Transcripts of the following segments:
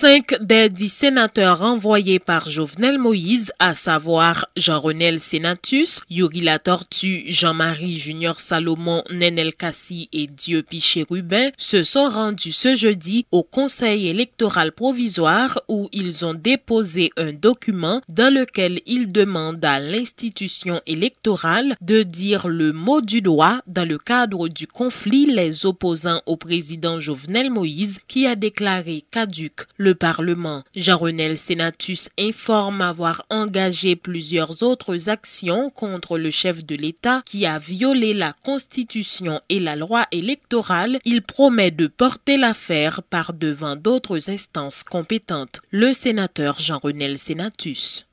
5 des 10 sénateurs renvoyés par Jovenel Moïse, à savoir Jean-Renel Senatus, Yuri Latortue, Jean-Marie Junior Salomon, Nenel Kassi et Dieu Piché-Rubin, se sont rendus ce jeudi au Conseil électoral provisoire où ils ont déposé un document dans lequel ils demandent à l'institution électorale de dire le mot du doigt dans le cadre du conflit les opposant au président Jovenel Moïse qui a déclaré caduc le Parlement. Jean-Renel Senatus informe avoir engagé plusieurs autres actions contre le chef de l'État qui a violé la Constitution et la loi électorale. Il promet de porter l'affaire par devant d'autres instances compétentes. Le sénateur Jean-Renel Senatus.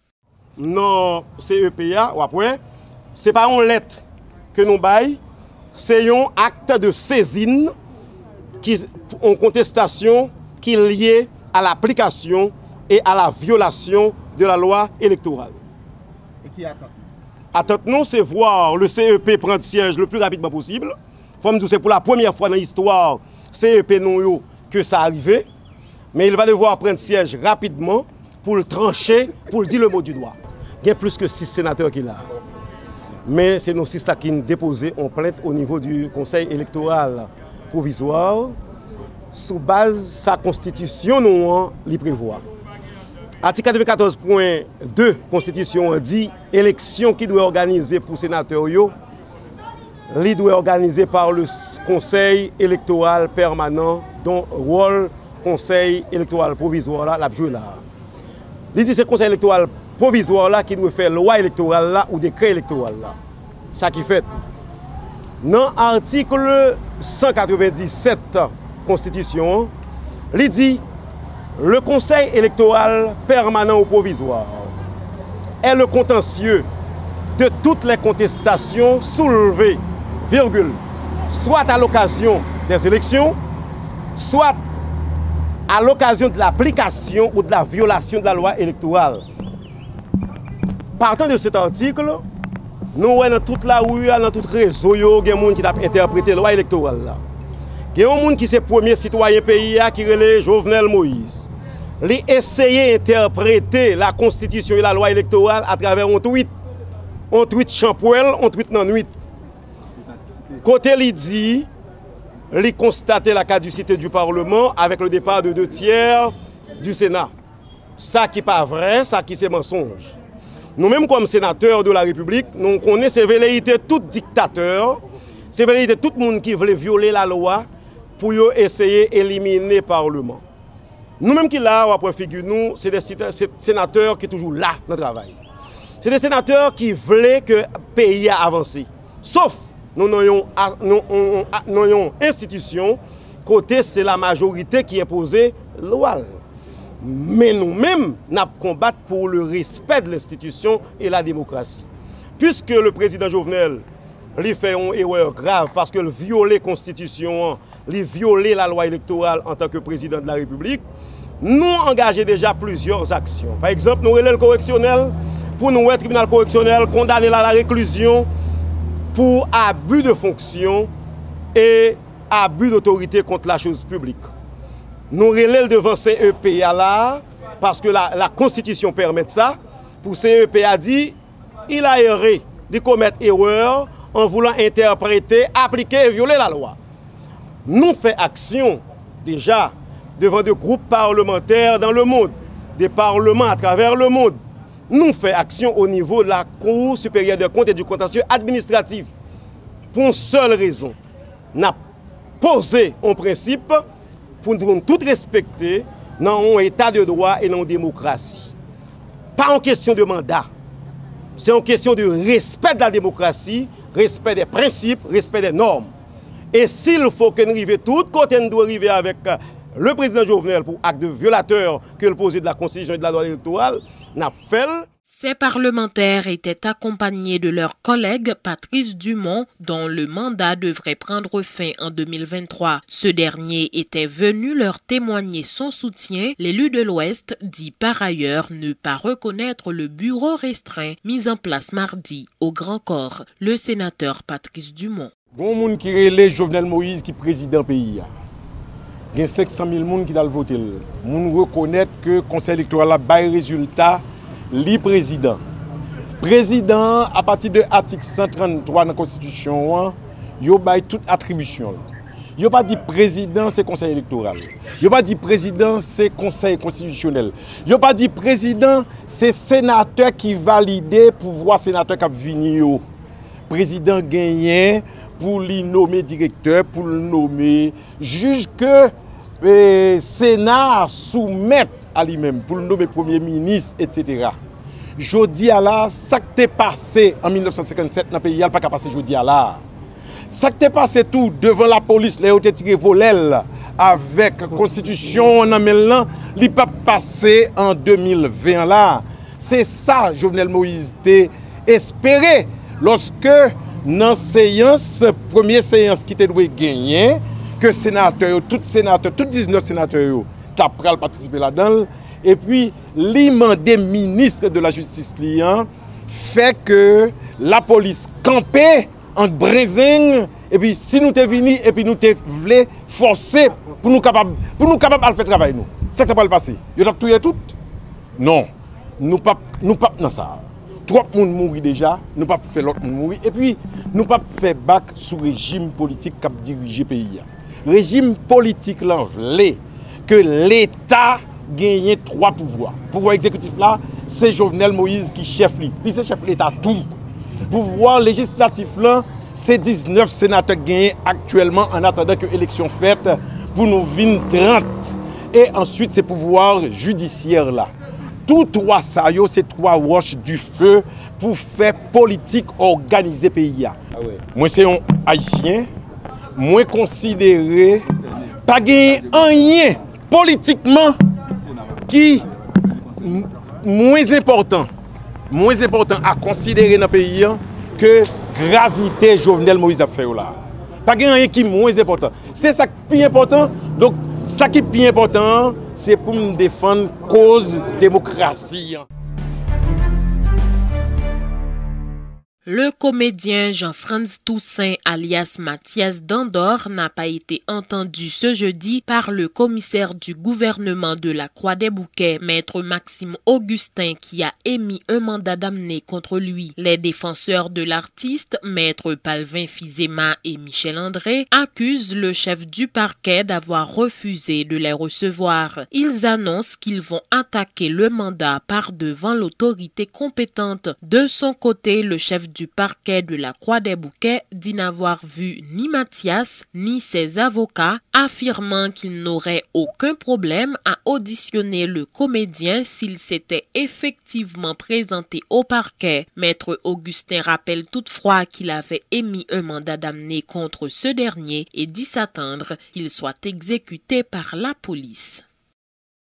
Non, CEPA, ou après, c'est pas une lettre que nous baillons, c'est un acte de saisine qui en contestation qui est lié à l'application et à la violation de la loi électorale. Et qui attend? Attente nous, c'est voir le CEP prendre siège le plus rapidement possible. C'est pour la première fois dans l'histoire CEP non que ça arrive. Mais il va devoir prendre siège rapidement pour le trancher, pour le dire le mot du doigt. Il y a plus que 6 sénateurs qui là. Mais c'est nos 6 là qui ont déposé en plainte au niveau du Conseil électoral provisoire. Sous base de sa constitution, nous l'y prévoit. Article 94.2 Constitution dit élection qui doit organiser pour sénateurs, il doit organiser par le Conseil électoral permanent, dont rôle Conseil électoral provisoire là, la joué là. Il dit c'est le Conseil électoral provisoire là qui doit faire loi électorale là ou décret électoral là. Ça qui fait. Dans l'article 197 Constitution, il dit le Conseil électoral permanent ou provisoire est le contentieux de toutes les contestations soulevées, virgule, soit à l'occasion des élections, soit à l'occasion de l'application ou de la violation de la loi électorale. Partant de cet article, nous voyons dans toute la rue, dans tout réseau, il y a des gens qui ont interprété la loi électorale. Il y a des gens qui sont les premiers citoyens pays qui relèvent Jovenel Moïse. Ils essayent d'interpréter la Constitution et la loi électorale à travers un tweet. Un tweet champouel, un tweet non nuit. Côté il dit, il constate la caducité du Parlement avec le départ de 2/3 du Sénat. Ça qui n'est pas vrai, ça qui c'est mensonge. Nous-mêmes comme sénateurs de la République, nous connaissons ces velléités tout dictateur, ces velléités tout le monde qui veut violer la loi pour essayer d'éliminer le Parlement. Nous-mêmes qui là, après figure nous, c'est des sénateurs qui sont toujours là dans le travail. C'est des sénateurs qui veulent que le pays avance. Sauf nous avons une institution, côté c'est la majorité qui est posée loi. Mais nous-mêmes, nous combattons pour le respect de l'institution et la démocratie. Puisque le président Jovenel lui fait une erreur grave parce qu'il viole la Constitution, il viole la loi électorale en tant que président de la République, nous engageons déjà plusieurs actions. Par exemple, nous relèvons le correctionnel pour nous, le tribunal correctionnel, condamner à la réclusion pour abus de fonction et abus d'autorité contre la chose publique. Nous relèvons devant CEPA là, parce que la Constitution permet ça, pour CEPA dit, il a erré de commettre erreur en voulant interpréter, appliquer et violer la loi. Nous faisons action déjà devant des groupes parlementaires dans le monde, des parlements à travers le monde. Nous faisons action au niveau de la Cour supérieure des comptes et du contentieux administratif. Pour une seule raison, nous avons posé un principe pour nous tout respecter dans un état de droit et dans une démocratie. Pas en question de mandat, c'est en question de respect de la démocratie, respect des principes, respect des normes. Et s'il faut que nous arrivions tout côté, nous devons arriver avec le président Jovenel pour acte de violateur que le posé de la Constitution et de la loi électorale, n'a fait. Ces parlementaires étaient accompagnés de leur collègue Patrice Dumont, dont le mandat devrait prendre fin en 2023. Ce dernier était venu leur témoigner son soutien. L'élu de l'Ouest dit par ailleurs ne pas reconnaître le bureau restreint mis en place mardi au Grand Corps. Le sénateur Patrice Dumont. Bon monde qui relève Jovenel Moïse qui président pays. il y a 500 000 personnes qui ont voté. Nous reconnaissons que le conseil électoral a bail résultat, le président. Président, à partir de l'article 133 de la Constitution, il a toute attribution. Il n'a pas dit président, c'est conseil électoral. Il n'a pas dit président, c'est conseil constitutionnel. Il n'a pas dit président, c'est sénateur qui valide pouvoir sénateur qui a venu. Président gagné pour lui nommer directeur, pour le nommer juge que le Sénat soumette à lui-même, pour le nommer premier ministre, etc. Jodi à la, ça qui est passé en 1957 dans le pays, il n'y a pas qu'à passer jodi à la. Ça qui est passé tout devant la police, les ont tiré volel avec la constitution, il n'est pas passé en 2020 là. C'est ça, Jovenel Moïse t'a espéré lorsque dans séance, première séance qui était gagner, que sénateur, tout 19 sénateurs, t'as participé là-dedans. Et puis, l'immense ministre de la Justice liant fait que la police campait en Brésil. Et puis, si nous sommes venus et puis nous voulons forcer pour nous capables de faire le travail. C'est ce qui va le passer. Vous avez tout tout? Non. Nous pas dans ça. Trop de monde mourit déjà, nous pas faire l'autre monde mourir. Et puis, nous pas faire bac sous régime politique qui a dirigé le pays. Régime politique là, que l'État gagne 3 pouvoirs. Pouvoir exécutif là, c'est Jovenel Moïse qui chef lui. Lui c'est chef de l'État tout. Pouvoir législatif là, c'est 19 sénateurs gagnés actuellement en attendant que l'élection faite pour nous venir 30. Et ensuite c'est pouvoir judiciaire là. Tous 3 ça c'est 3 roches du feu pour faire politique organisée pays. Ah ouais. Moi c'est un haïtien, moi considéré pas gagner rien politiquement qui moins important à considérer dans le pays que gravité Jovenel Moïse a fait là. Pas rien qui est moins important. C'est ça qui est plus important. Donc ça qui est plus important, c'est pour nous défendre la cause démocratie. Le comédien Jean-Franz Toussaint, alias Mathias Dandor, n'a pas été entendu ce jeudi par le commissaire du gouvernement de la Croix-des-Bouquets, maître Maxime Augustin, qui a émis un mandat d'amener contre lui. Les défenseurs de l'artiste, maître Palvin Fizema et Michel André, accusent le chef du parquet d'avoir refusé de les recevoir. Ils annoncent qu'ils vont attaquer le mandat par devant l'autorité compétente. De son côté, le chef du parquet de la Croix-des-Bouquets dit n'avoir vu ni Mathias ni ses avocats, affirmant qu'il n'aurait aucun problème à auditionner le comédien s'il s'était effectivement présenté au parquet. Maître Augustin rappelle toutefois qu'il avait émis un mandat d'amener contre ce dernier et dit s'attendre qu'il soit exécuté par la police.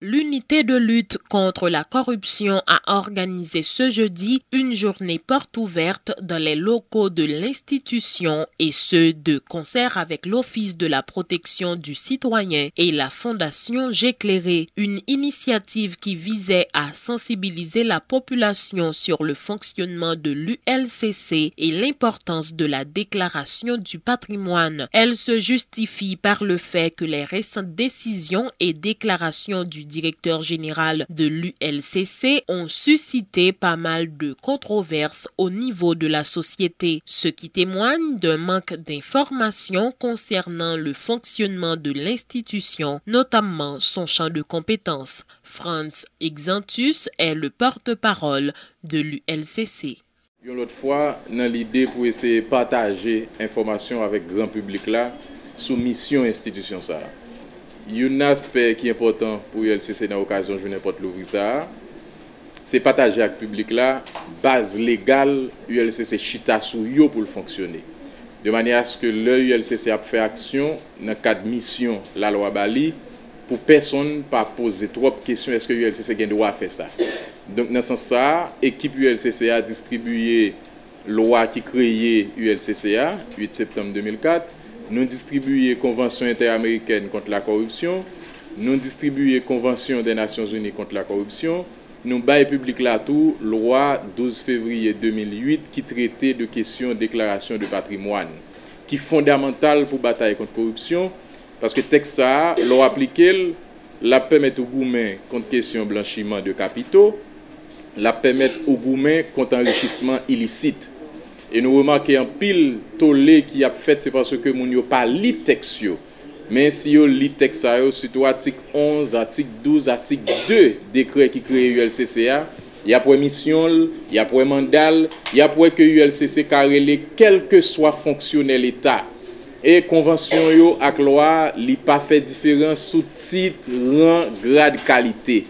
L'unité de lutte contre la corruption a organisé ce jeudi une journée porte ouverte dans les locaux de l'institution et ce de concert avec l'Office de la protection du citoyen et la Fondation J'éclairé, une initiative qui visait à sensibiliser la population sur le fonctionnement de l'ULCC et l'importance de la déclaration du patrimoine. Elle se justifie par le fait que les récentes décisions et déclarations du directeur général de l'ULCC ont suscité pas mal de controverses au niveau de la société, ce qui témoigne d'un manque d'informations concernant le fonctionnement de l'institution, notamment son champ de compétences. Franz Exantus est le porte-parole de l'ULCC. L'autre fois, dans l'idée pour essayer de partager l'information avec le grand public là, sous mission institution ça. Un aspect qui est important pour l'ULCC dans l'occasion de n'importe l'ouvrir ça, c'est partager avec le public là, base légale, l'ULCC chita sous yo pour fonctionner. De manière à ce que l'ULCC a fait action dans le cadre de mission la loi Bali, pour personne pas poser trop de questions, est-ce que l'ULCC a le droit de faire ça. Donc dans ce sens ça, l'équipe ULCC a distribué la loi qui créait ULCCA, 8 septembre 2004, nous distribuons la Convention interaméricaine contre la corruption, nous distribuons la Convention des Nations Unies contre la corruption, nous baillons public là tout, loi 12 février 2008 qui traitait de questions de déclaration de patrimoine, qui est fondamentale pour batailler contre la corruption, Parce que texte ça, l'on appliqué, la permettre au gouvernement contre question blanchiment de capitaux, la permettre au gouvernement contre enrichissement illicite. Et nous remarquons en pile tollé qui a fait, c'est parce que nous n'avons pas lu texte. Mais si vous lisez texte, surtout article 11, article 12, article 2 décret qui crée ULCCA, il y a pour mission, il y a pour mandat, il y a pour que ULCC carré quel que soit fonctionnaire l'État. Et convention yo ak loi, li pas fait différence sous titre, rang, grade, qualité.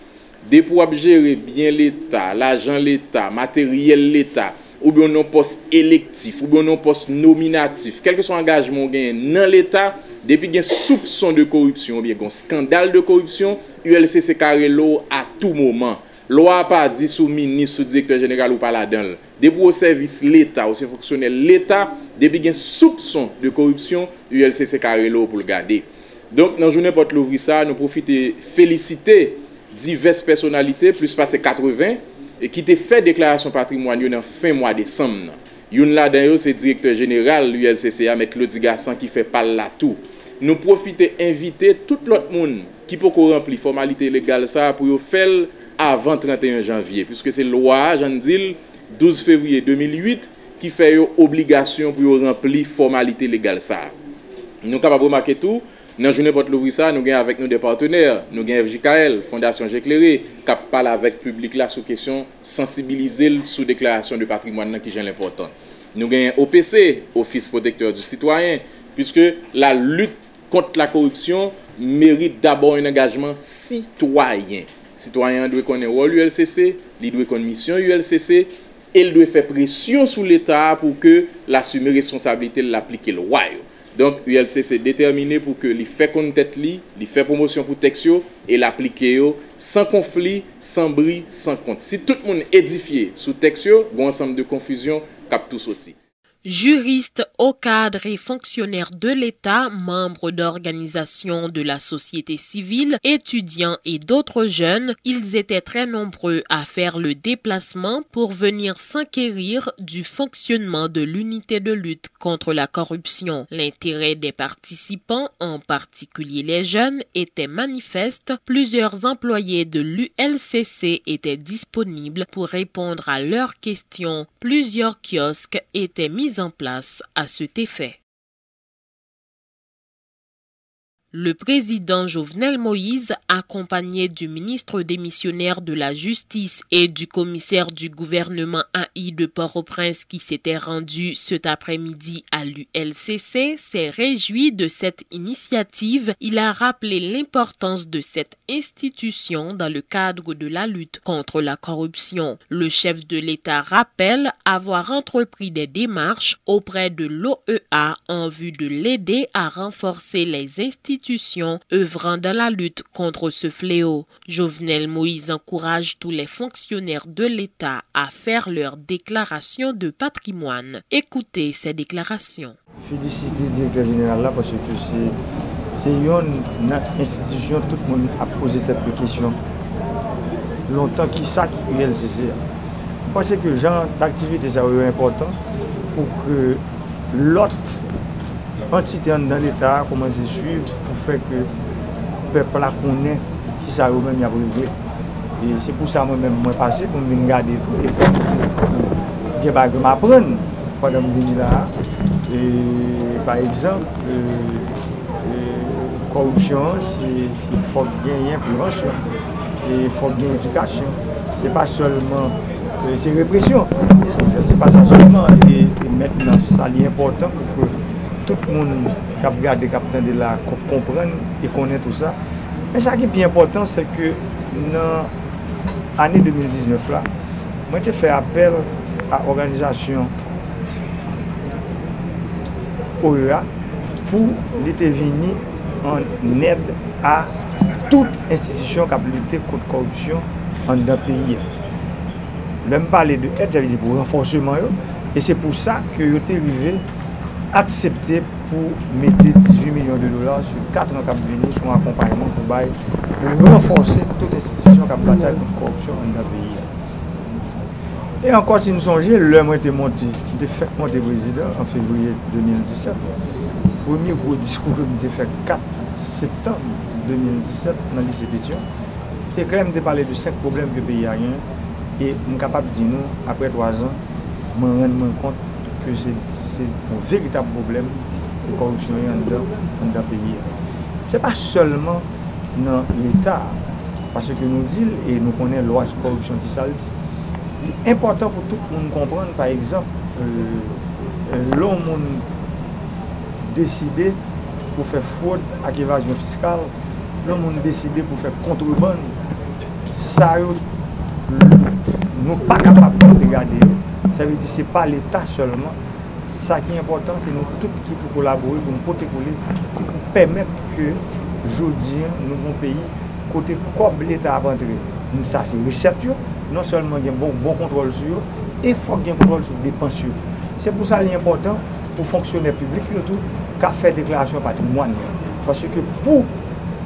Dès pour gérer bien l'État, l'argent l'État, matériel l'État, ou bien non poste électif, ou bien non poste nominatif, quel que soit engagement gain dans l'État, depuis qu'il y a soupçon de corruption, ou bien un scandale de corruption, ULCC carré l'eau à tout moment. Loi pas dit sous ministre, sous directeur général ou pas là-dedans. Depuis au service l'État, au fonctionnaire l'État, depuis qu'il y a soupçon de corruption, ULCC carré l'eau pour le garder. Donc, dans la journée pour l'ouvrir ça, nous profitons féliciter diverses personnalités, plus passé 80, et qui ont fait déclaration patrimoine dans fin mois décembre. Yon là dedans c'est directeur général l'ULCCA avec Claude Gassan qui fait pas là tout. Nous profiter inviter tout l'autre monde qui peut remplir formalité légale ça pour faire avant 31 janvier puisque c'est loi j'en dis 12 février 2008 qui fait obligation pour remplir formalité légale ça. Nous capable remarquer tout dans journée pour l'ouvrir ça, nous gagnons avec nous des partenaires, nous gagnons FJKL, Fondation J'éclairé, qui parle avec le public là sur question sensibiliser sur déclaration de patrimoine qui est important. Nous gagnons OPC, Office protecteur du citoyen, puisque la lutte contre la corruption mérite d'abord un engagement citoyen. Citoyen doit connaître le rôle ULCC, il doit connaître mission ULCC, et il doit faire pression sur l'État pour que l'assumer responsabilité de l'appliquer le royaume. Donc, ULCC est déterminé pour que les fait qu'on tête li, les fait promotion pour textio et l'appliquer sans conflit, sans bris, sans compte. Si tout le monde est édifié sous textio, bon ensemble de confusion, cap tout sorti. Juristes, hauts cadres et fonctionnaires de l'État, membres d'organisations de la société civile, étudiants et d'autres jeunes, ils étaient très nombreux à faire le déplacement pour venir s'enquérir du fonctionnement de l'unité de lutte contre la corruption. L'intérêt des participants, en particulier les jeunes, était manifeste. Plusieurs employés de l'ULCC étaient disponibles pour répondre à leurs questions. Plusieurs kiosques étaient mis en place à cet effet. Le président Jovenel Moïse, accompagné du ministre démissionnaire de la Justice et du commissaire du gouvernement AI de Port-au-Prince qui s'était rendu cet après-midi à l'ULCC, s'est réjoui de cette initiative. Il a rappelé l'importance de cette institution dans le cadre de la lutte contre la corruption. Le chef de l'État rappelle avoir entrepris des démarches auprès de l'OEA en vue de l'aider à renforcer les institutions œuvrant dans la lutte contre ce fléau. Jovenel Moïse encourage tous les fonctionnaires de l'État à faire leur déclaration de patrimoine. Écoutez ces déclarations. Féliciter le directeur général là parce que c'est une institution, tout le monde a posé cette question. Longtemps qui ça qui est LCC. Je pense que le genre d'activité ça est important pour que l'autre entité dans l'État commence à suivre pour faire que le peuple la connaît qui ça même y a privé. Et c'est pour ça que moi-même je suis passé pour me garder tout et faire tout. Je vais m'apprendre pendant que je viens là. Et, par exemple, la corruption, c'est faut gagner prévention et il faut gagner éducation. Ce n'est pas seulement c'est répression. Ce n'est pas ça seulement. Et maintenant, ça est important pour que tout le monde qui a regardé, qui a entendu là, comprenne et connaît tout ça. Mais ce qui est bien important, c'est que dans l'année 2019, là, moi j'ai fait appel à l'organisation OEA pour venir en aide à toute institution qui a lutté contre la corruption dans le pays. Je me parler de aide, j'avais dit pour renforcement, et c'est pour ça que je suis arrivé accepté pour mettre 18 millions de dollars sur 4 ans qui venir sur un accompagnement pour renforcer toute institution qui a bataille contre la corruption dans le pays. Et encore, si nous songeons, l'homme a été monté, de fait monté président en février 2017. Le premier gros discours que j'ai fait 4 septembre 2017 dans le lycée Pétion. J'étais clair de parler de 5 problèmes que le pays a rien. Et je suis capable de dire, après 3 ans, je me rends compte que c'est un véritable problème de corruption dans le pays. Ce n'est pas seulement dans l'État, parce que nous disons, et nous connaissons la loi sur la corruption qui ça le dit. C'est important pour tout le monde comprendre, par exemple, l'homme décidé pour faire fraude avec évasion fiscale, l'homme décidé pour faire contrebande, ça, nous ne sommes pas capables de regarder. Ça veut dire que ce n'est pas l'État seulement. Ce qui est important, c'est nous tous qui pouvons collaborer, pour nous protéger, qui nous permettre que, aujourd'hui, nous avons un pays, côté comme l'État a rentré. Ça, c'est recette. Non seulement il y a un bon contrôle sur eux, et il faut qu'il y ait un contrôle sur les dépenses. C'est pour ça qu'il est important pour les fonctionnaires publics surtout qu'à faire déclaration de patrimoine. Parce que pour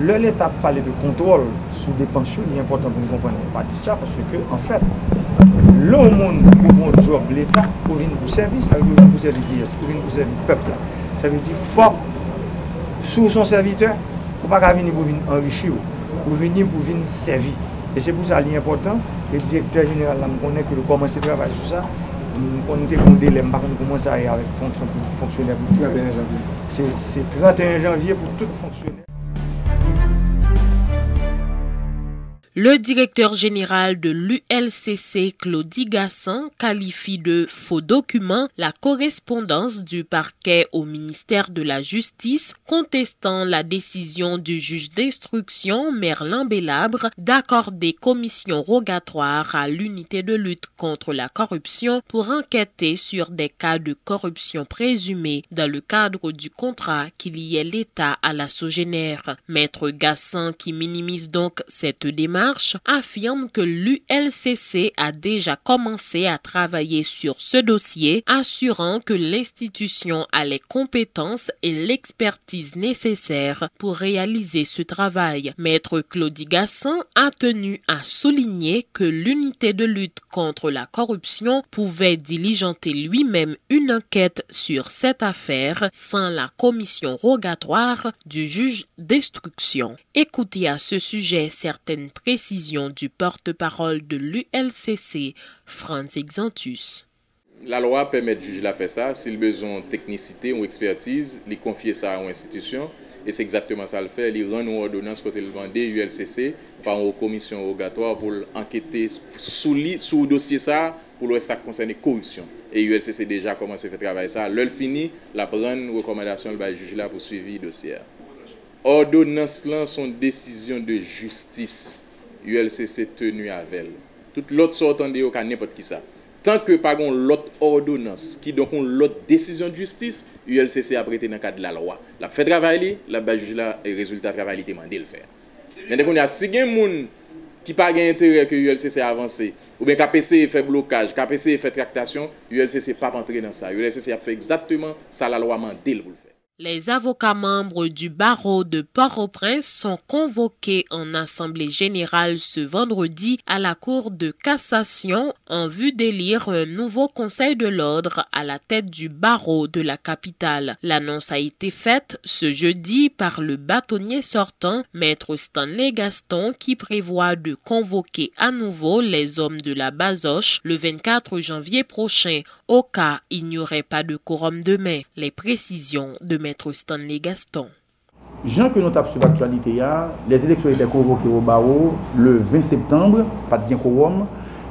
l'État parler de contrôle sur les dépenses, il est important pour nous comprendre pas ça parce que en fait, l'homme pour un job l'État pour venir pour servir, ça veut dire pour servir pour venir pour servir le peuple. Ça veut dire faut sous son serviteur, pour pas venir pour venir enrichir, pour venir servir. Et c'est pour ça qu'il est important. Le directeur général me connaît que le commencer à travailler sur ça. On était un délai, on commence à aller avec fonction fonctionnaire. 31 janvier. C'est 31 janvier pour tout fonctionnaire. Le directeur général de l'ULCC, Claudie Gassan, qualifie de faux document la correspondance du parquet au ministère de la Justice contestant la décision du juge d'instruction Merlin Bélabre d'accorder commission rogatoire à l'unité de lutte contre la corruption pour enquêter sur des cas de corruption présumés dans le cadre du contrat qui liait l'État à la Sogénère. Maître Gassan, qui minimise donc cette démarche, affirme que l'ULCC a déjà commencé à travailler sur ce dossier, assurant que l'institution a les compétences et l'expertise nécessaires pour réaliser ce travail. Maître Claudie Gassan a tenu à souligner que l'unité de lutte contre la corruption pouvait diligenter lui-même une enquête sur cette affaire sans la commission rogatoire du juge d'instruction. Écoutez à ce sujet certaines précisions du porte-parole de l'ULCC, Franz Exantus. La loi permet au juge de faire ça, s'il a besoin de technicité ou expertise, il confie ça à une institution, et c'est exactement ça le fait, il rend une ordonnance quand il vend l'ULCC par une commission rogatoire pour enquêter sous le dossier ça, pour le ça concerne corruption. Et l'ULCC déjà commencé à faire travailler ça. L'heure fini, la prendre une recommandation le juge là pour suivre le dossier. Ordonnance là sont décision de justice. ULCC tenu avec elle. Toute l'autre sortant de cas n'importe qui ça. Tant que pas l'autre ordonnance qui donc l'autre décision de justice, ULCC a prêté dans le cadre de la loi. La fait travailler, la juge là et résultat travail il demandé le faire. Mais donc on a si gen moun qui pas gain intérêt que ULCC avance ou bien KPC fait blocage, KPC fait tractation, ULCC pas entrer dans ça. ULCC a fait exactement ça la loi mandé pour le faire. Les avocats membres du barreau de Port-au-Prince sont convoqués en assemblée générale ce vendredi à la Cour de cassation en vue d'élire un nouveau conseil de l'ordre à la tête du barreau de la capitale. L'annonce a été faite ce jeudi par le bâtonnier sortant, Maître Stanley Gaston, qui prévoit de convoquer à nouveau les hommes de la Bazoche le 24 janvier prochain, au cas il n'y aurait pas de quorum demain. Les précisions de Maître Stanley Gaston. Jean que nous avons sur l'actualité, les élections étaient convoquées au barreau le 20 septembre, pas de bien quorum,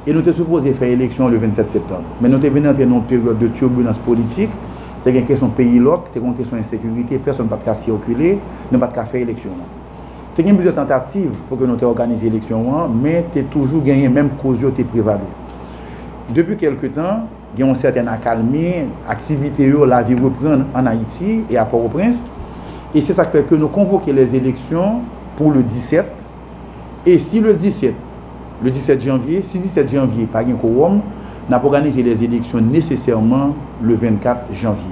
et nous étions supposés faire élection le 27 septembre. Mais nous étions venus dans une période de turbulence politique, c'est une question pays loc, c'est une question d'insécurité, personne n'a pas de circuler, nous pas de faire élection. Il y a plusieurs tentatives pour que nous organisions l'élection, mais tu as toujours gagné même cause qui prévalu. Depuis quelque temps, il y a une certaine accalmie, activité, la vie reprend en Haïti et à Port-au-Prince. Et c'est ça qui fait que nous convoquons les élections pour le 17. Et si le 17 janvier, si 17 janvier, pas de quorum, nous avons organisé les élections nécessairement le 24 janvier.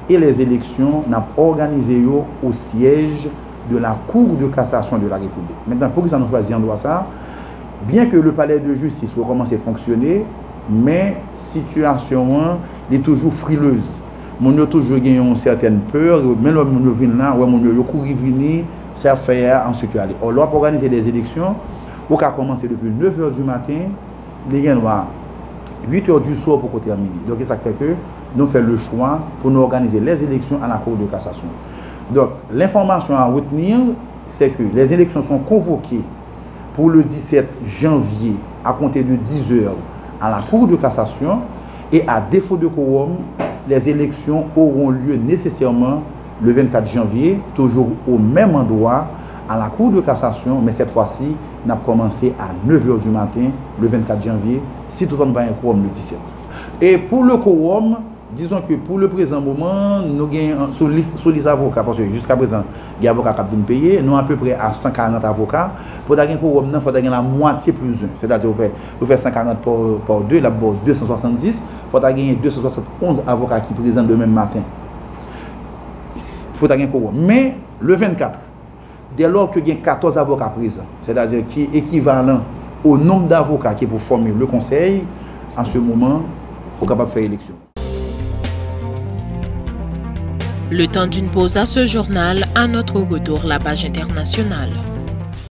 Et les élections, nous avons organisé au siège de la Cour de cassation de la République. Maintenant, pour que ça nous choisit en droit ça, bien que le palais de justice recommence à fonctionner, mais la situation est toujours frileuse. On a toujours gagné une certaine peur, même si on vient là, on a couru venir ça fait ensuite aller. On doit organiser des élections, on a commencé depuis 9h du matin, les gens vont 8h du soir pour terminer. Donc ça fait que nous faisons le choix pour nous organiser les élections à la Cour de cassation. Donc l'information à retenir, c'est que les élections sont convoquées pour le 17 janvier à compter de 10h à la Cour de cassation et à défaut de quorum, les élections auront lieu nécessairement le 24 janvier, toujours au même endroit, à la Cour de cassation, mais cette fois-ci, on a commencé à 9h du matin, le 24 janvier, si tout le monde va un quorum le 17. Et pour le quorum, disons que pour le présent moment, nous avons sur les avocats, parce que jusqu'à présent, il y a des avocats qui viennent payer, nous à peu près à 140 avocats. Pour avoir un quorum, il faut avoir la moitié plus 1. C'est-à-dire vous faites 140 par 2, la base 270. Il faut avoir 271 avocats qui présentent le même matin. Il faut avoir un quorum. Mais le 24, dès lors qu'il y a 14 avocats présents, c'est-à-dire qui est équivalent au nombre d'avocats qui est pour former le conseil, en ce moment, il faut capable de faire élection. Le temps d'une pause à ce journal, à notre retour, la page internationale.